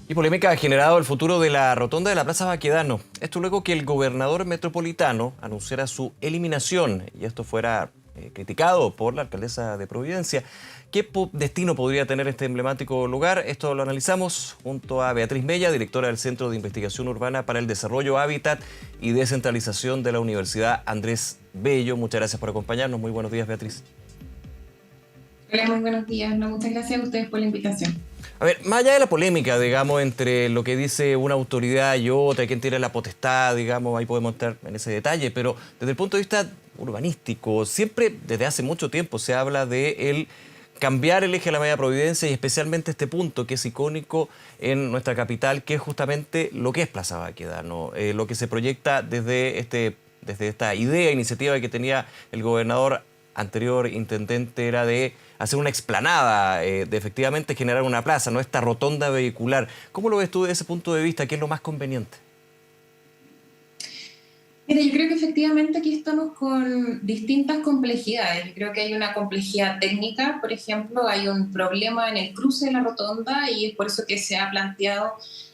Y polémica ha generado el futuro de la rotonda de la Plaza Baquedano. Esto luego que el gobernador metropolitano anunciara su eliminación y esto fuera criticado por la alcaldesa de Providencia. ¿Qué destino podría tener este emblemático lugar? Esto lo analizamos junto a Beatriz Mella, directora del Centro de Investigación Urbana para el Desarrollo, Hábitat y Descentralización de la Universidad Andrés Bello. Muchas gracias por acompañarnos. Muy buenos días, Beatriz. Hola, muy buenos días. No, muchas gracias a ustedes por la invitación. A ver, más allá de la polémica, digamos, entre lo que dice una autoridad y otra, quién tiene la potestad, digamos, ahí podemos entrar en ese detalle, pero desde el punto de vista urbanístico, siempre desde hace mucho tiempo se habla de el cambiar el eje de la Media Providencia y especialmente este punto que es icónico en nuestra capital, que es justamente lo que es Plaza Baquedano, lo que se proyecta desde esta idea, iniciativa que tenía el gobernador anterior intendente era de hacer una explanada, de efectivamente generar una plaza, no esta rotonda vehicular. ¿Cómo lo ves tú desde ese punto de vista? ¿Qué es lo más conveniente? Mira, yo creo que efectivamente aquí estamos con distintas complejidades. Yo creo que hay una complejidad técnica, por ejemplo, hay un problema en el cruce de la rotonda y es por eso que se ha planteado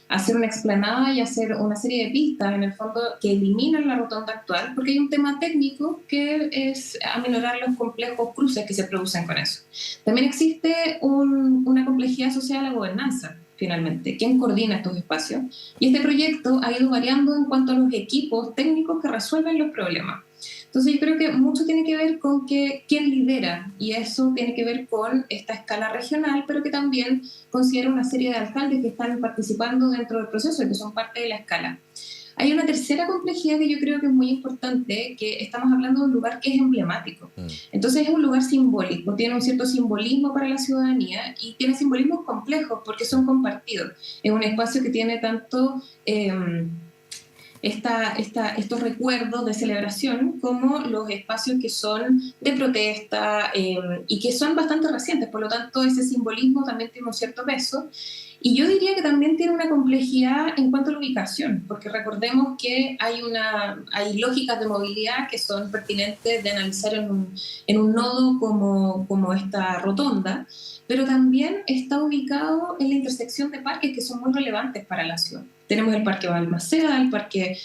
hacer una explanada y hacer una serie de pistas, en el fondo, que eliminan la rotonda actual, porque hay un tema técnico que es aminorar los complejos cruces que se producen con eso. También existe una complejidad asociada a la gobernanza, finalmente. ¿Quién coordina estos espacios? Y este proyecto ha ido variando en cuanto a los equipos técnicos que resuelven los problemas. Entonces yo creo que mucho tiene que ver con quién lidera, y eso tiene que ver con esta escala regional, pero que también considera una serie de alcaldes que están participando dentro del proceso y que son parte de la escala. Hay una tercera complejidad que yo creo que es muy importante, que estamos hablando de un lugar que es emblemático. Entonces es un lugar simbólico, tiene un cierto simbolismo para la ciudadanía y tiene simbolismos complejos porque son compartidos. Es un espacio que tiene tanto estos recuerdos de celebración como los espacios que son de protesta y que son bastante recientes, por lo tanto ese simbolismo también tiene un cierto peso. Y yo diría que también tiene una complejidad en cuanto a la ubicación, porque recordemos que hay lógicas de movilidad que son pertinentes de analizar en un nodo como esta rotonda, pero también está ubicado en la intersección de parques que son muy relevantes para la ciudad. Tenemos el Parque Balmaceda, el Parque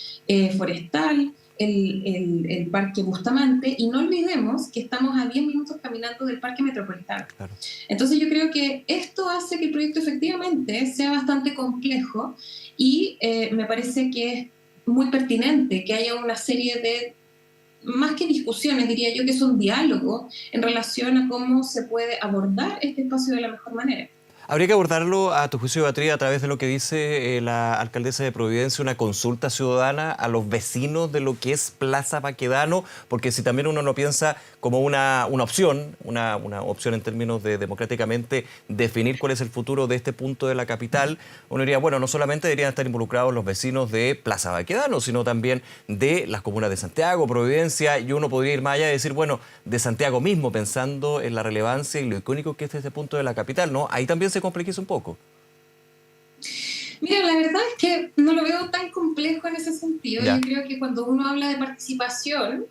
Forestal, el Parque Bustamante, y no olvidemos que estamos a 10 minutos caminando del Parque Metropolitano. Claro. Entonces yo creo que esto hace que el proyecto efectivamente sea bastante complejo y me parece que es muy pertinente que haya una serie de, más que discusiones, diría yo que es un diálogo en relación a cómo se puede abordar este espacio de la mejor manera. Habría que abordarlo, a tu juicio, Beatriz, a través de lo que dice la alcaldesa de Providencia, una consulta ciudadana a los vecinos de lo que es Plaza Baquedano, porque si también uno lo piensa como una opción, una opción en términos de democráticamente definir cuál es el futuro de este punto de la capital, uno diría, bueno, no solamente deberían estar involucrados los vecinos de Plaza Baquedano, sino también de las comunas de Santiago, Providencia, y uno podría ir más allá y decir, bueno, de Santiago mismo, pensando en la relevancia y lo icónico que es este punto de la capital, ¿no? Ahí también se complejiza un poco. Mira, la verdad es que no lo veo tan complejo en ese sentido. Yo Ya. creo que cuando uno habla de participación,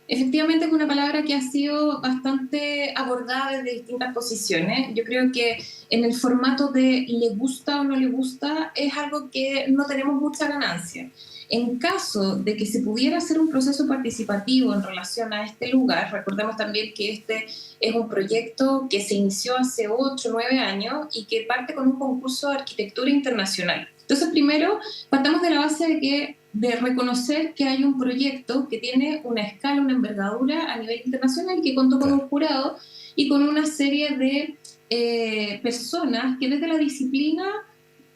efectivamente es una palabra que ha sido bastante abordada desde distintas posiciones. Yo creo que en el formato de le gusta o no le gusta es algo que no tenemos mucha ganancia. En caso de que se pudiera hacer un proceso participativo en relación a este lugar, recordemos también que este es un proyecto que se inició hace 8 o 9 años y que parte con un concurso de arquitectura internacional. Entonces, primero, partamos de la base de reconocer que hay un proyecto que tiene una escala, una envergadura a nivel internacional y que contó con un Claro. jurado y con una serie de personas que desde la disciplina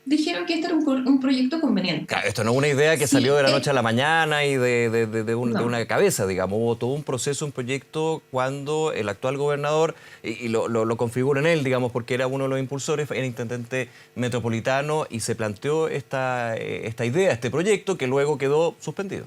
dijeron que este era un proyecto conveniente. Claro, esto no es una idea que salió Sí, de la noche a la mañana y de no. una cabeza, digamos. Hubo todo un proceso, un proyecto cuando el actual gobernador, y lo configura en él, digamos, porque era uno de los impulsores, era intendente metropolitano y se planteó esta idea, este proyecto que luego quedó suspendido.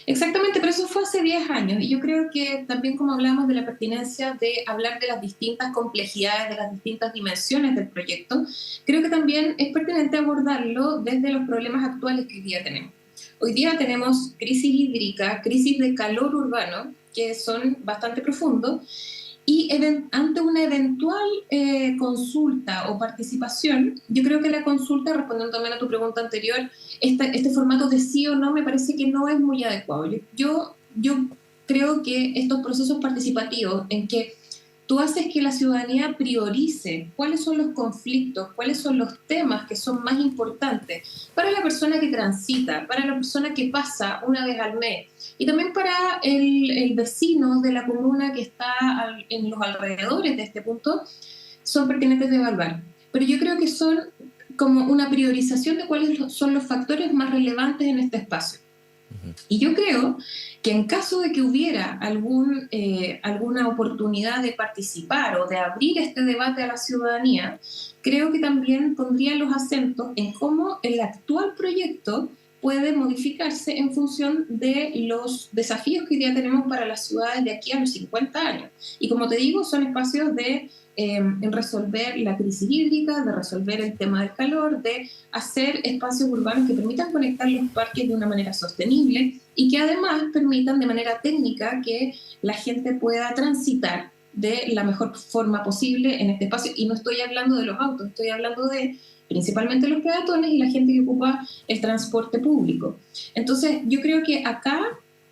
Exactamente, pero eso fue hace 10 años y yo creo que también como hablamos de la pertinencia de hablar de las distintas complejidades, de las distintas dimensiones del proyecto, creo que también es pertinente abordarlo desde los problemas actuales que hoy día tenemos. Hoy día tenemos crisis hídrica, crisis de calor urbano, que son bastante profundos, Y ante una eventual consulta o participación, yo creo que la consulta, respondiendo también a tu pregunta anterior, este formato de sí o no me parece que no es muy adecuado. Yo creo que estos procesos participativos en que tú haces que la ciudadanía priorice cuáles son los conflictos, cuáles son los temas que son más importantes para la persona que transita, para la persona que pasa una vez al mes y también para el vecino de la comuna que está en los alrededores de este punto, son pertinentes de evaluar. Pero yo creo que son como una priorización de cuáles son los factores más relevantes en este espacio. Y yo creo que en caso de que hubiera alguna oportunidad de participar o de abrir este debate a la ciudadanía, creo que también pondría los acentos en cómo el actual proyecto puede modificarse en función de los desafíos que hoy día tenemos para las ciudades de aquí a los 50 años. Y como te digo, son espacios de en resolver la crisis hídrica, de resolver el tema del calor, de hacer espacios urbanos que permitan conectar los parques de una manera sostenible y que además permitan de manera técnica que la gente pueda transitar de la mejor forma posible en este espacio. Y no estoy hablando de los autos, estoy hablando de principalmente los peatones y la gente que ocupa el transporte público. Entonces, yo creo que acá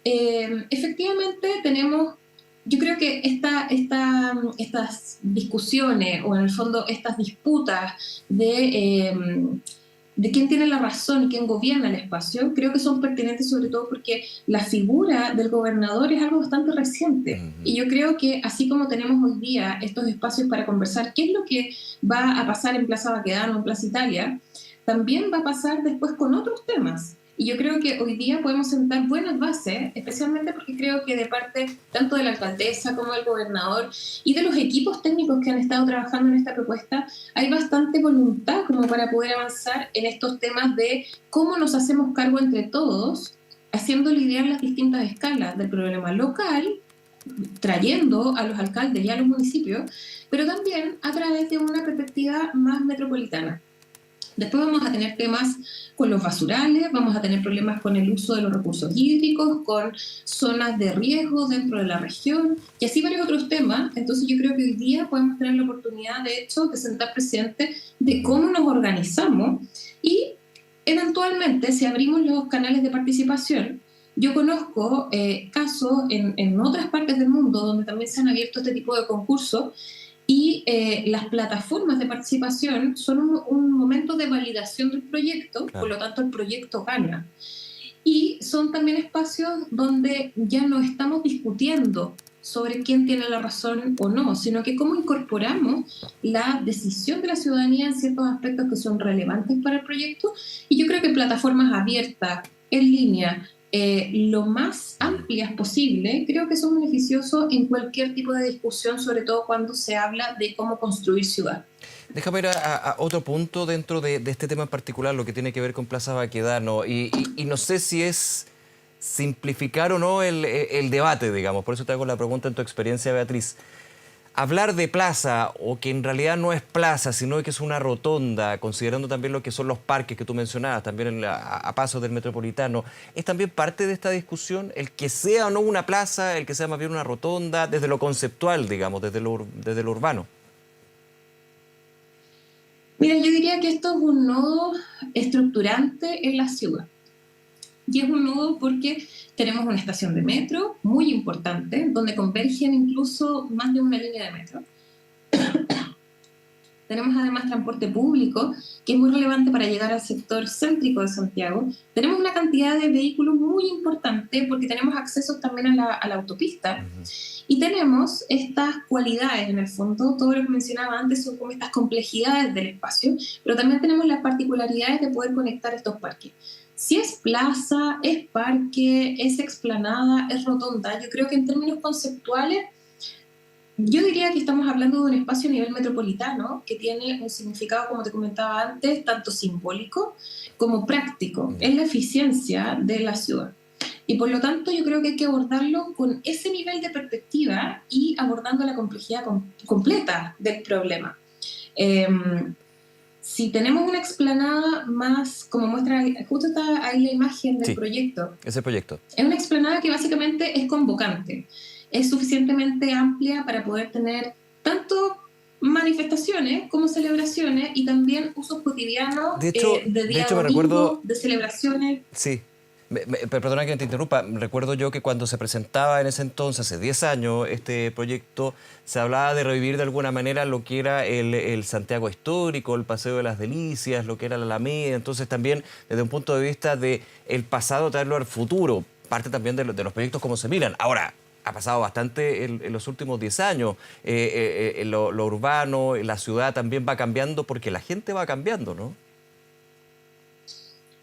efectivamente tenemos, yo creo que estas discusiones o en el fondo estas disputas de quién tiene la razón y quién gobierna el espacio, creo que son pertinentes sobre todo porque la figura del gobernador es algo bastante reciente. Y yo creo que así como tenemos hoy día estos espacios para conversar qué es lo que va a pasar en Plaza Baquedano o en Plaza Italia, también va a pasar después con otros temas. Y yo creo que hoy día podemos sentar buenas bases, especialmente porque creo que de parte tanto de la alcaldesa como del gobernador y de los equipos técnicos que han estado trabajando en esta propuesta, hay bastante voluntad como para poder avanzar en estos temas de cómo nos hacemos cargo entre todos, haciendo lidiar las distintas escalas del problema local, trayendo a los alcaldes y a los municipios, pero también a través de una perspectiva más metropolitana. Después vamos a tener temas con los basurales, vamos a tener problemas con el uso de los recursos hídricos, con zonas de riesgo dentro de la región y así varios otros temas. Entonces yo creo que hoy día podemos tener la oportunidad, de hecho, de sentar presente de cómo nos organizamos y eventualmente si abrimos los canales de participación. Yo conozco casos en otras partes del mundo donde también se han abierto este tipo de concursos y las plataformas de participación son un momento de validación del proyecto, claro. Por lo tanto el proyecto gana. Y son también espacios donde ya no estamos discutiendo sobre quién tiene la razón o no, sino que cómo incorporamos la decisión de la ciudadanía en ciertos aspectos que son relevantes para el proyecto. Y yo creo que plataformas abiertas, en línea, lo más amplias posible, creo que son beneficiosos en cualquier tipo de discusión, sobre todo cuando se habla de cómo construir ciudad. Déjame ir a otro punto dentro de este tema en particular, lo que tiene que ver con Plaza Baquedano, y no sé si es simplificar o no el debate, digamos, por eso te hago la pregunta en tu experiencia, Beatriz. Hablar de plaza, o que en realidad no es plaza, sino que es una rotonda, considerando también lo que son los parques que tú mencionabas, también a pasos del Metropolitano, ¿es también parte de esta discusión el que sea o no una plaza, el que sea más bien una rotonda, desde lo conceptual, digamos, desde lo urbano? Mira, yo diría que esto es un nodo estructurante en la ciudad. Y es un nodo porque tenemos una estación de metro muy importante, donde convergen incluso más de una línea de metro. Tenemos además transporte público, que es muy relevante para llegar al sector céntrico de Santiago. Tenemos una cantidad de vehículos muy importante porque tenemos acceso también a la autopista. Y tenemos estas cualidades, en el fondo, todo lo que mencionaba antes son como estas complejidades del espacio, pero también tenemos las particularidades de poder conectar estos parques. Si es plaza, es parque, es explanada, es rotonda, yo creo que en términos conceptuales, yo diría que estamos hablando de un espacio a nivel metropolitano que tiene un significado, como te comentaba antes, tanto simbólico como práctico, en la eficiencia de la ciudad. Y por lo tanto yo creo que hay que abordarlo con ese nivel de perspectiva y abordando la complejidad completa del problema. Si tenemos una explanada más, como muestra, justo está ahí la imagen del proyecto. Ese proyecto. Es una explanada que básicamente es convocante. es suficientemente amplia para poder tener tanto manifestaciones como celebraciones y también usos cotidianos de de día hecho me recuerdo, domingo, de celebraciones. sí, perdona que te interrumpa, recuerdo yo que cuando se presentaba en ese entonces, hace 10 años, este proyecto, se hablaba de revivir de alguna manera lo que era el Santiago histórico, el Paseo de las Delicias, lo que era la Alameda, entonces también desde un punto de vista de el pasado traerlo al futuro, parte también de los proyectos como se miran. Ahora, ha pasado bastante en los últimos 10 años, lo urbano, la ciudad también va cambiando porque la gente va cambiando, ¿no?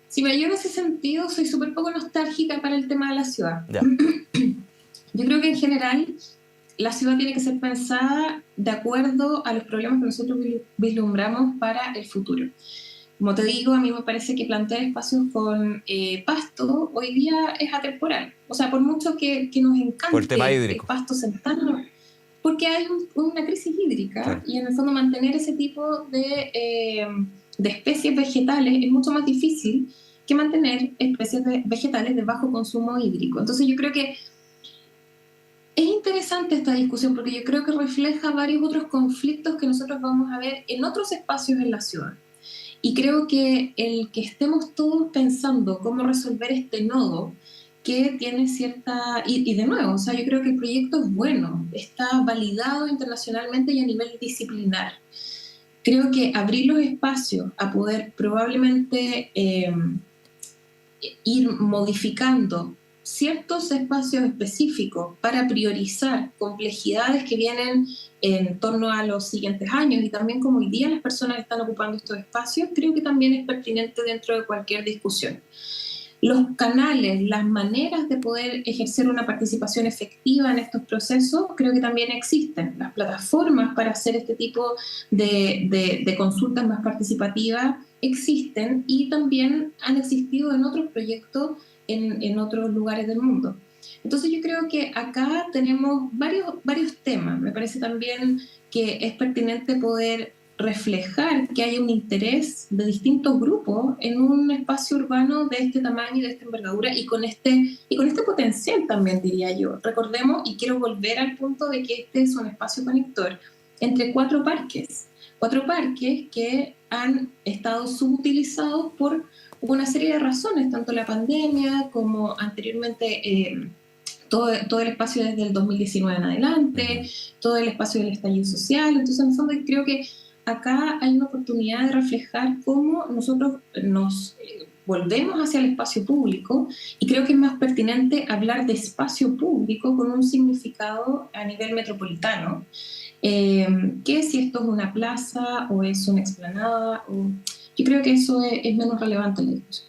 Si yo en ese sentido soy súper poco nostálgica para el tema de la ciudad. Ya. Yo creo que en general la ciudad tiene que ser pensada de acuerdo a los problemas que nosotros vislumbramos para el futuro. Como te digo, a mí me parece que plantear espacios con pasto hoy día es atemporal. O sea, por mucho que nos Por el tema encante el hídrico. pasto sentarnos, porque hay una crisis hídrica Claro. y en el fondo mantener ese tipo de especies vegetales es mucho más difícil que mantener especies vegetales de bajo consumo hídrico. Entonces yo creo que es interesante esta discusión porque yo creo que refleja varios otros conflictos que nosotros vamos a ver en otros espacios en la ciudad. Y creo que el que estemos todos pensando cómo resolver este nodo que tiene cierta... Y de nuevo, o sea, yo creo que el proyecto es bueno, está validado internacionalmente y a nivel disciplinar. Creo que abrir los espacios a poder probablemente ir modificando ciertos espacios específicos para priorizar complejidades que vienen en torno a los siguientes años y también como hoy día las personas están ocupando estos espacios, creo que también es pertinente dentro de cualquier discusión. Los canales, las maneras de poder ejercer una participación efectiva en estos procesos, creo que también existen. Las plataformas para hacer este tipo de consultas más participativas existen y también han existido en otros proyectos en otros lugares del mundo. Entonces yo creo que acá tenemos varios temas. Me parece también que es pertinente poder reflejar que hay un interés de distintos grupos en un espacio urbano de este tamaño y de esta envergadura y con este potencial también, diría yo. Recordemos, y quiero volver al punto de que este es un espacio conector entre cuatro parques que han estado subutilizados por una serie de razones, tanto la pandemia como anteriormente todo el espacio desde el 2019 en adelante, todo el espacio del estallido social. Entonces, en el fondo, creo que acá hay una oportunidad de reflejar cómo nosotros nos volvemos hacia el espacio público y creo que es más pertinente hablar de espacio público con un significado a nivel metropolitano, que si esto es una plaza o es una explanada. Yo creo que eso es menos relevante en la discusión.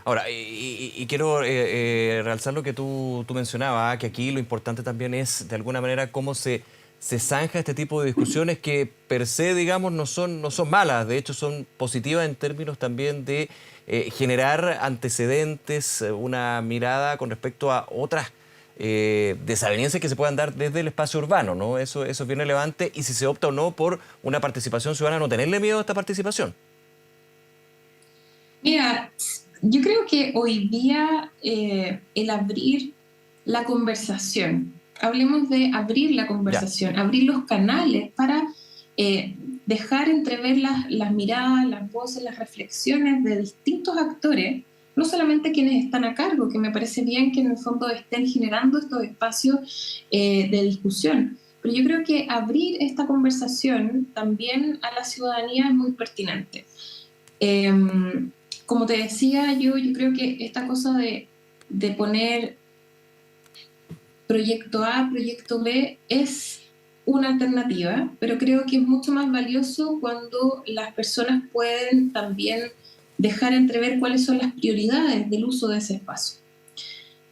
Ahora, y quiero realzar lo que tú mencionabas, que aquí lo importante también es, de alguna manera, cómo se zanja este tipo de discusiones que per se, digamos, no son malas, de hecho son positivas en términos también de generar antecedentes, una mirada con respecto a otras desavenencias que se puedan dar desde el espacio urbano, ¿no? Eso es bien relevante y si se opta o no por una participación ciudadana, no tenerle miedo a esta participación. Mira, yo creo que hoy día el abrir la conversación, hablemos de abrir la Ya. conversación, abrir los canales para dejar entrever las miradas, las voces, las reflexiones de distintos actores, no solamente quienes están a cargo, que me parece bien que en el fondo estén generando estos espacios de discusión. Pero yo creo que abrir esta conversación también a la ciudadanía es muy pertinente. Como te decía, yo creo que esta cosa de poner proyecto A, proyecto B es una alternativa, pero creo que es mucho más valioso cuando las personas pueden también dejar entrever cuáles son las prioridades del uso de ese espacio.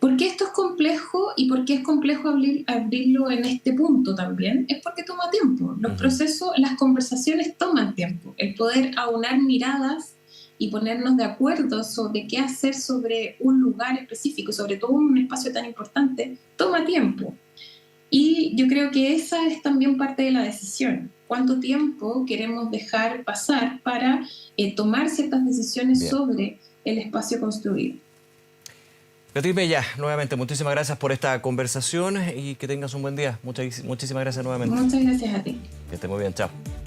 ¿Por qué esto es complejo y por qué es complejo abrirlo en este punto también? Es porque toma tiempo. Los procesos, las conversaciones toman tiempo. El poder aunar miradas y ponernos de acuerdo sobre qué hacer sobre un lugar específico, sobre todo un espacio tan importante, toma tiempo. Y yo creo que esa es también parte de la decisión. ¿Cuánto tiempo queremos dejar pasar para tomar ciertas decisiones Bien. sobre el espacio construido? Beatriz Mella, nuevamente, muchísimas gracias por esta conversación y que tengas un buen día. Muchísimas gracias nuevamente. Muchas gracias a ti. Que esté muy bien, chao.